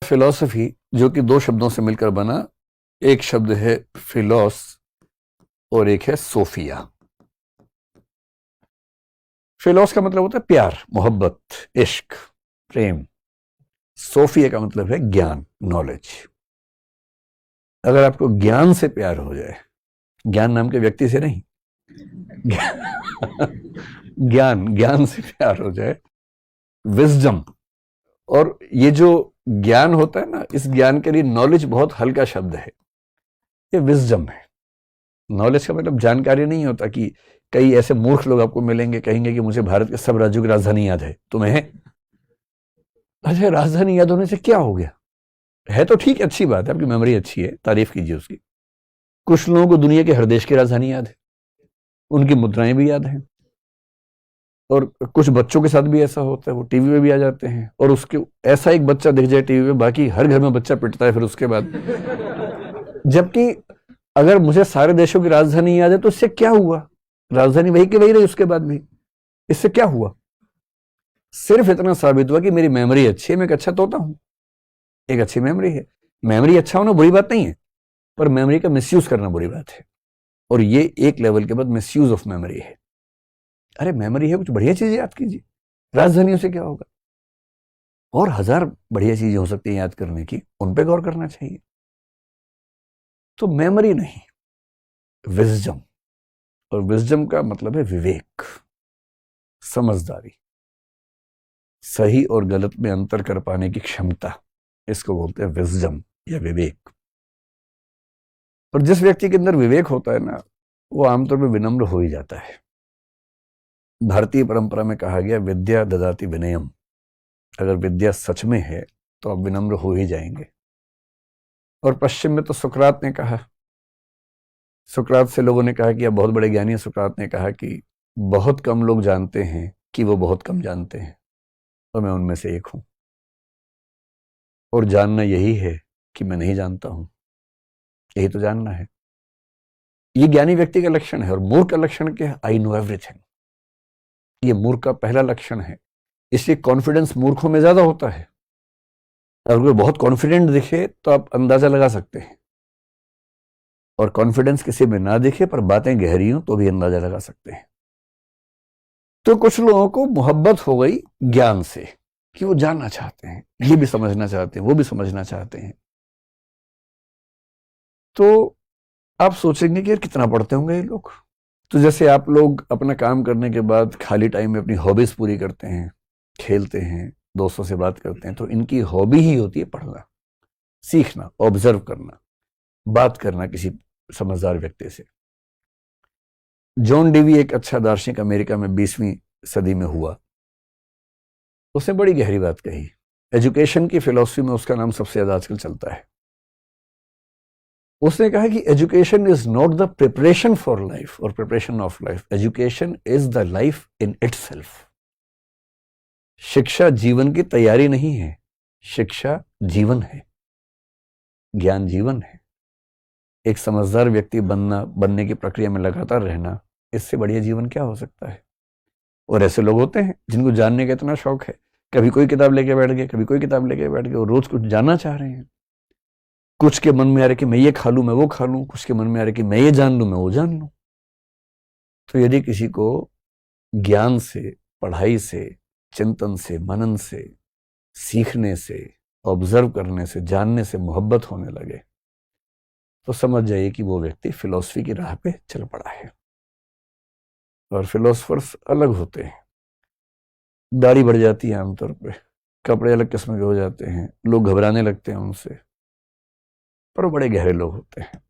Philosophy जो कि दो शब्दों से मिलकर बना, एक शब्द है फिलोस और एक है सोफिया। फिलोस का मतलब होता है प्यार, मोहब्बत, इश्क, प्रेम। सोफिया का मतलब है ज्ञान, नॉलेज। अगर आपको ज्ञान से प्यार हो जाए, ज्ञान नाम के व्यक्ति से नहीं, ज्ञान ज्ञान से प्यार हो जाए, विजडम, और ये जो ज्ञान होता है ना, इस ज्ञान के लिए नॉलेज बहुत हल्का शब्द है, ये विजडम है। नॉलेज का मतलब जानकारी नहीं होता कि कई ऐसे मूर्ख लोग आपको मिलेंगे, कहेंगे कि मुझे भारत के सब राज्यों की राजधानी याद है, तुम्हें? अच्छा, राजधानी याद होने से क्या हो गया? है तो ठीक, अच्छी बात है, आपकी मेमोरी अच्छी है, तारीफ कीजिए उसकी। कुछ लोगों को दुनिया के हर देश की राजधानी याद है, उनकी मुद्राएं भी याद हैं, और कुछ बच्चों के साथ भी ऐसा होता है, वो टीवी पे भी आ जाते हैं, और उसके ऐसा एक बच्चा दिख जाए टीवी पे, बाकी हर घर में बच्चा पिटता है फिर उसके बाद। जबकि अगर मुझे सारे देशों की राजधानी याद है तो इससे क्या हुआ? राजधानी वही की वही रही उसके बाद भी, इससे क्या हुआ? सिर्फ इतना साबित हुआ कि मेरी मेमोरी अच्छी है, मैं एक अच्छा तोता हूं, एक अच्छी मेमोरी है। मेमोरी अच्छा होना बुरी बात नहीं है, पर मेमोरी का मिसयूज करना बुरी बात है, और ये एक लेवल के बाद मिसयूज ऑफ मेमोरी है। अरे मेमोरी है, कुछ बढ़िया चीजें याद कीजिए, राजधानियों से क्या होगा? और हजार बढ़िया चीजें हो सकती हैं याद करने की, उन पे गौर करना चाहिए। तो मेमोरी नहीं, विजडम। और विजडम का मतलब है विवेक, समझदारी, सही और गलत में अंतर कर पाने की क्षमता, इसको बोलते हैं विजडम या विवेक। और जिस व्यक्ति के अंदर विवेक होता है ना, वो आमतौर पर विनम्र हो ही जाता है। भारतीय परंपरा में कहा गया, विद्या ददाति विनयम। अगर विद्या सच में है तो आप विनम्र हो ही जाएंगे। और पश्चिम में तो सुकरात ने कहा, सुकरात से लोगों ने कहा कि आप बहुत बड़े ज्ञानी हैं। सुकरात ने कहा कि बहुत कम लोग जानते हैं कि वो बहुत कम जानते हैं, और मैं उनमें से एक हूं। और जानना यही है कि मैं नहीं जानता हूं, यही तो जानना है। ये ज्ञानी व्यक्ति का लक्षण है। और मूर्ख का लक्षण क्या है? I know everything. ये मूर्ख का पहला लक्षण है। इसलिए कॉन्फिडेंस मूर्खों में ज्यादा होता है। अगर कोई बहुत कॉन्फिडेंट दिखे तो आप अंदाजा लगा सकते हैं, और कॉन्फिडेंस किसी में ना दिखे पर बातें गहरी हो तो भी अंदाजा लगा सकते हैं। तो कुछ लोगों को मोहब्बत हो गई ज्ञान से, कि वो जानना चाहते हैं, ये भी समझना चाहते हैं, वो भी समझना चाहते हैं। तो आप सोचेंगे कि यार कितना पढ़ते होंगे ये लोग। तो जैसे आप लोग अपना काम करने के बाद खाली टाइम में अपनी हॉबीज पूरी करते हैं, खेलते हैं, दोस्तों से बात करते हैं, तो इनकी हॉबी ही होती है पढ़ना, सीखना, ऑब्जर्व करना, बात करना किसी समझदार व्यक्ति से। जॉन डीवी एक अच्छा दार्शनिक अमेरिका में 20वीं सदी में हुआ, उसने बड़ी गहरी बात कही। एजुकेशन की फिलॉसफी में उसका नाम सबसे ज्यादा आजकल चलता है। उसने कहा कि education is not the preparation for life और preparation of life, education is the life in itself. शिक्षा जीवन की तैयारी नहीं है, शिक्षा जीवन है, ज्ञान जीवन है। एक समझदार व्यक्ति बनने की प्रक्रिया में लगातार रहना, इससे बढ़िया जीवन क्या हो सकता है? और ऐसे लोग होते हैं जिनको जानने का इतना शौक है, कभी कोई किताब लेके बैठ गए, कभी कोई किताब लेके बैठ गए, और रोज कुछ जानना चाह रहे हैं। कुछ के मन में आ रहा है कि मैं ये खा लूं, मैं वो खा लूं, कुछ के मन में आ रहा है कि मैं ये जान लूं, मैं वो जान लूं। तो यदि किसी को ज्ञान से, पढ़ाई से, चिंतन से, मनन से, सीखने से, ऑब्जर्व करने से, जानने से मोहब्बत होने लगे, तो समझ जाइए कि वो व्यक्ति फिलॉसफी की राह पे चल पड़ा है। और फिलोसफर्स अलग होते हैं, दाढ़ी बढ़ जाती है आमतौर पे, कपड़े अलग किस्म के हो जाते हैं, लोग घबराने लगते हैं उनसे, पर वो बड़े गहरे लोग होते हैं।